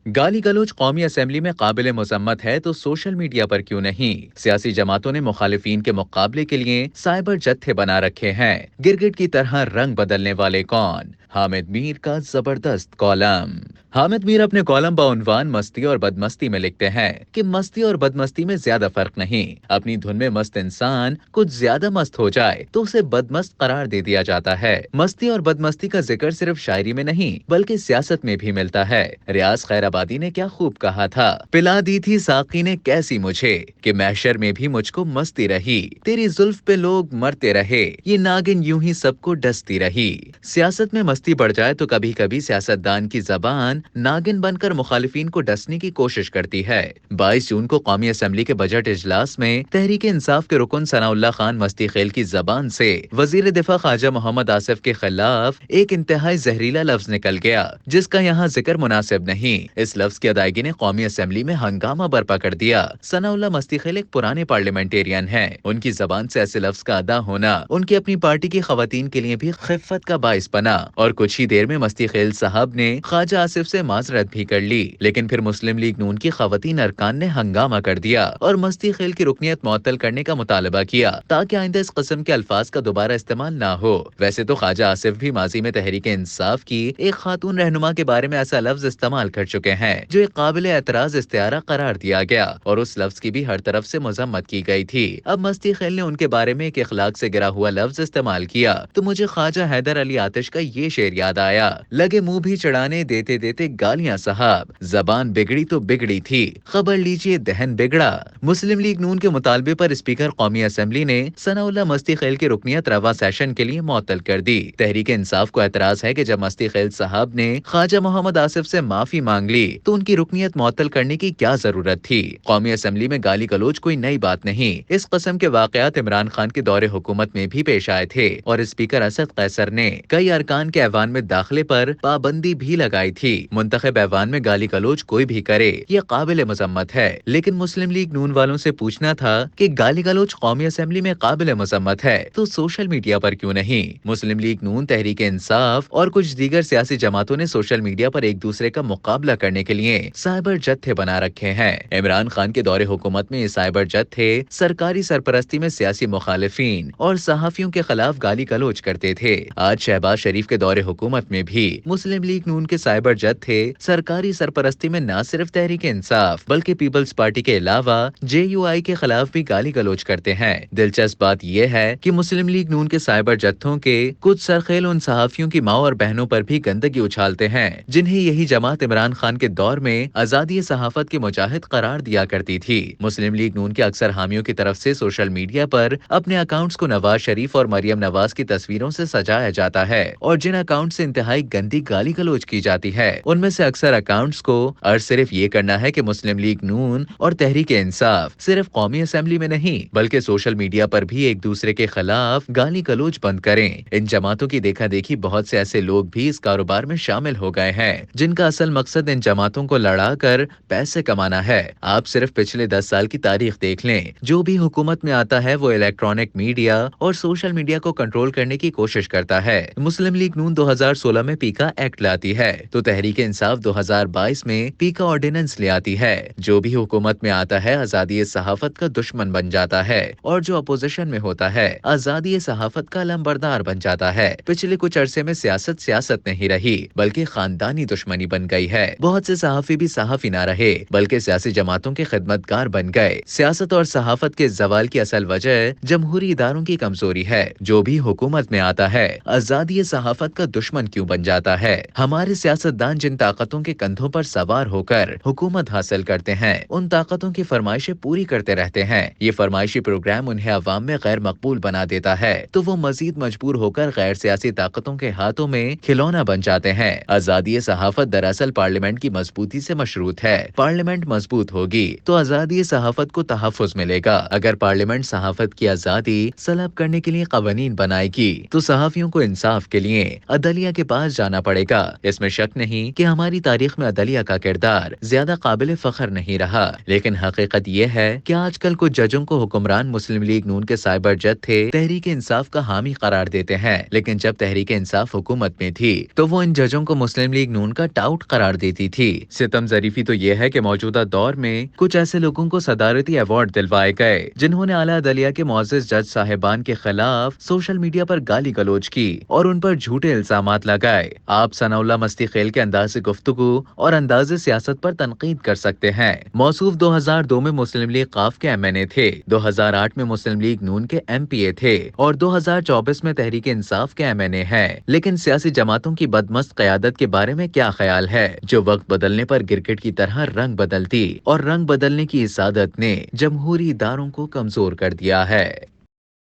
गाली गलौज कौमी असम्बली में काबिल मजम्मत है तो सोशल मीडिया पर क्यों नहीं। सियासी जमातों ने मुखालिफिन के मुकाबले के लिए साइबर जत्थे बना रखे हैं। गिरगिट की तरह रंग बदलने वाले कौन। हामिद मीर का जबरदस्त कॉलम। हामिद मीर अपने कॉलम बाउनवान मस्ती और बदमस्ती में लिखते हैं कि मस्ती और बदमस्ती में ज्यादा फर्क नहीं। अपनी धुन में मस्त इंसान कुछ ज्यादा मस्त हो जाए तो उसे बदमस्त करार दे दिया जाता है। मस्ती और बदमस्ती का जिक्र सिर्फ शायरी में नहीं बल्कि सियासत में भी मिलता है। रियाज खैराबादी ने क्या खूब कहा था, पिला दी थी साकी ने कैसी मुझे कि महशर में भी मुझको मस्ती रही, तेरी जुल्फ पे लोग मरते रहे, ये नागिन यूं ही सबको डसती रही। सियासत में मस्ती बढ़ जाए तो कभी कभी सियासतदान की जबान नागिन बनकर मुखालिफिन को डसने की कोशिश करती है। 22 जून को कौमी असम्बली के बजट इजलास में तहरीक इंसाफ के रुकन सनाउल्लाह खान मस्ती खेल की जबान से वजीर दिफा ख्वाजा मोहम्मद आसिफ के खिलाफ एक इंतहाई जहरीला लफ्ज निकल गया जिसका यहाँ जिक्र मुनासिब नहीं। इस लफ्ज की अदायगी ने कौमी असम्बली में हंगामा बर्पा कर दिया। सनाउल्लाह मस्ती खेल एक पुराने पार्लियामेंटेरियन हैं। उनकी जबान से ऐसे लफ्ज का अदा होना उनकी अपनी पार्टी की खवातीन के लिए भी खिफ़त का बाइस बना और कुछ ही देर में मस्ती खेल साहब ने ख्वाजा आसिफ से माजरत भी कर ली। लेकिन फिर मुस्लिम लीग नून की खवातीन अरकान ने हंगामा कर दिया और मस्ती खेल की रुकनियत मुअत्तल करने का मुतालबा किया ताकि आइंदा इस किस्म के अल्फाज का दोबारा इस्तेमाल ना हो। वैसे तो ख्वाजा आसिफ भी माजी में तहरीक इंसाफ की एक खातून रहनुमा के बारे में ऐसा लफ्ज इस्तेमाल कर चुके हैं जो एक काबिल एतराज इस्तिआरा करार दिया गया और उस लफ्ज की भी हर तरफ से मजम्मत की गई थी। अब मस्ती खेल ने उनके बारे में एक इखलाक से गिरा हुआ लफ्ज इस्तेमाल किया तो मुझे ख्वाजा हैदर अली आतिश का ये शेर याद आया, लगे मुंह भी चढ़ाने देते देते गालियां साहब, जबान बिगड़ी तो बिगड़ी थी, खबर लीजिए दहन बिगड़ा। मुस्लिम लीग नून के मुतालबे पर स्पीकर कौमी असम्बली ने सनाउल्लाह मस्ती खेल की रुकनियत रवा सेशन के लिए मुअत्तल कर दी। तहरीक इंसाफ को एतराज है कि जब मस्ती खेल साहब ने ख्वाजा मोहम्मद आसिफ से माफी मांग ली तो उनकी रुकनियत मुअत्तल करने की क्या जरूरत थी। कौमी असम्बली में गाली गलौज कोई नई बात नहीं। इस किस्म के वाकयात इमरान खान के दौरे हुकूमत में भी पेश आए थे और स्पीकर असद कैसर ने कई अरकान के ऐवान में दाखिले पर पाबंदी भी लगाई थी। मुंतखब ऐवान में गाली गलौज कोई भी करे ये काबिल मजम्मत है, लेकिन मुस्लिम लीग नून वालों से पूछना था कि गाली गलौज कौमी असम्बली में काबिल मजम्मत है तो सोशल मीडिया पर क्यों नहीं। मुस्लिम लीग नून, तहरीक इंसाफ और कुछ दीगर सियासी जमातों ने सोशल मीडिया पर एक दूसरे का मुकाबला करने के लिए साइबर जत्थे बना रखे हैं। इमरान खान के दौरे हुकूमत में ये साइबर जत्थे सरकारी सरपरस्ती में सियासी मुखालिफिन और सहाफियों के खिलाफ गाली गलौज करते थे। आज शहबाज शरीफ के दौरे हुकूमत में भी मुस्लिम लीग नून के साइबर जत्थे सरकारी सरपरस्ती में न सिर्फ तहरीक इंसाफ बल्कि पीपल्स पार्टी के अलावा JUI के खिलाफ भी गाली गलौज करते हैं। दिलचस्प बात यह है कि मुस्लिम लीग नून के साइबर जत्थों के कुछ सरखेल उन सहाफियों की माँ और बहनों पर भी गंदगी उछालते हैं जिन्हें यही जमात इमरान खान के दौर में आजादी सहाफत के मुजाहिद करार दिया करती थी। मुस्लिम लीग नून के अक्सर हामियों की तरफ से सोशल मीडिया पर अपने अकाउंट्स को नवाज शरीफ और मरियम नवाज की तस्वीरों से सजाया जाता है और जिन अकाउंट से इंतहाई गंदी गाली गलौज की जाती है उनमें से अक्सर अकाउंट्स को अर्ज सिर्फ ये करना है कि मुस्लिम लीग नून और तहरीक इंसाफ सिर्फ कौमी असम्बली में नहीं बल्कि सोशल मीडिया पर भी एक दूसरे के खिलाफ गाली गलौज बंद करें। इन जमातों की देखा देखी बहुत से ऐसे लोग भी इस कारोबार में शामिल हो गए हैं जिनका असल मकसद इन जमातों को लड़ा कर पैसे कमाना है। आप सिर्फ पिछले 10 साल की तारीख देख लें, जो भी हुकूमत में आता है वो इलेक्ट्रॉनिक मीडिया और सोशल मीडिया को कंट्रोल करने की कोशिश करता है। मुस्लिम लीग नून 2016 में पीका एक्ट लाती है तो तहरीक इंसाफ 2022 में पीका ऑर्डिनेंस ले आती है। जो भी हुकूमत में आता है आजादी सहाफत का दुश्मन बन जाता है और जो अपोजिशन में होता है आजादी सहाफत का लंबरदार बन जाता है। पिछले कुछ अरसे में सियासत सियासत नहीं रही बल्कि खानदानी दुश्मनी बन गई है। बहुत से सहाफी भी सहाफी ना रहे बल्कि सियासी जमातों के खिदमतगार बन गए। सियासत और सहाफत के जवाल की असल वजह जमहूरी इदारों की कमजोरी है। जो भी हुकूमत में आता है आजादी सहाफत का दुश्मन क्यों बन जाता है। हमारे सियासतदान जिन ताकतों के कंधों पर सवार होकर हुकूमत हासिल करते हैं उन ताकतों की फरमाइशें पूरी करते रहते हैं। ये फरमाइशी प्रोग्राम उन्हें अवाम में गैर मकबूल बना देता है तो वो मजीद मजबूर होकर गैर सियासी ताकतों के हाथों में खिलौना बन जाते हैं। आजादी सहाफत दरअसल पार्लियामेंट की मजबूती से मशरूत है। पार्लियामेंट मजबूत होगी तो आजादी सहाफत को तहफ़्फ़ुज़ मिलेगा। अगर पार्लियामेंट सहाफत की आजादी सलब करने के लिए कवानीन बनाएगी तो सहाफियों को इंसाफ के लिए अदलिया के पास जाना पड़ेगा। इसमें शक नहीं कि हमारी तारीख में अदलिया का किरदार ज्यादा काबिल फख्र नहीं रहा, लेकिन हकीकत यह है कि आजकल कुछ जजों को हुक्मरान मुस्लिम लीग नून के साइबर जत्थे तहरीक इंसाफ का हामी करार देते हैं। लेकिन जब तहरीक इंसाफ हुकूमत में थी तो वो इन जजों को मुस्लिम लीग नून का टाउट करार देती थी। تھی۔ ستم ظریفی تو یہ ہے کہ موجودہ دور میں کچھ ایسے لوگوں کو صدارتی ایوارڈ دلوائے گئے جنہوں نے اعلیٰ عدلیہ کے معزز جج صاحبان کے خلاف سوشل میڈیا پر گالی گلوچ کی اور ان پر جھوٹے الزامات لگائے۔ آپ ثناء اللہ مستی خیل کے انداز گفتگو اور انداز سیاست پر تنقید کر سکتے ہیں۔ موصوف 2002 میں مسلم لیگ ق کے MNA تھے، 2008 میں مسلم لیگ ن کے MPA تھے اور 2024 میں تحریک انصاف کے MNA ہیں۔ لیکن سیاسی جماعتوں کی بدمست قیادت کے بارے میں کیا خیال ہے، جو وقت بدلنے پر کرکٹ کی طرح رنگ بدلتی اور رنگ بدلنے کی اس عادت نے جمہوری اداروں کو کمزور کر دیا ہے؟